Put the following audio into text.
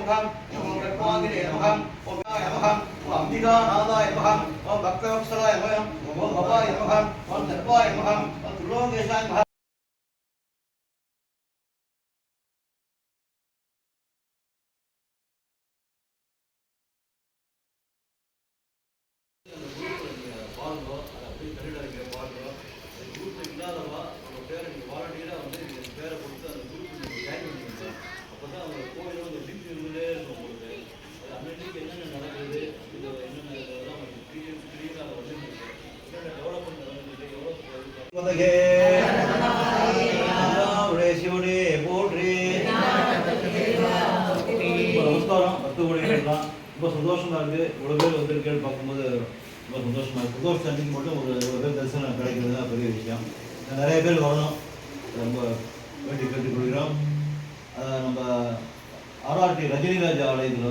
நமகம் ஓம் கர்மாங்கிரே நமகம் ஓம் நமகம் ஓம் அம்பிகாநாதாய நமகம் ஓம் பக்தவத்சலாய நமகம் ஓம் பவாய நமகம் ஓம் தர்வாய நமகம் ஓம் துலோகேஷாய நமகம். சிவனே போற்றி. நமஸ்காரம். 10 கோடிகள்லாம் ரொம்ப சந்தோஷமா இருக்கு. இவ்வளவு பேர் வந்திருக்கேன்னு பார்க்கும்போது ரொம்ப சந்தோஷமா இருக்கு. பிரதோஷ அன்னைக்கு மட்டும் ஒரு பேர் தரிசனம் கிடைக்கிறது தான் பெரிய விஷயம். நிறைய பேர் வரணும், ரொம்ப வேண்டி கேட்டுக்கொள்கிறோம். நம்ம ஆர்ஆர்டி ரஜினிராஜ் ஆலயத்தில்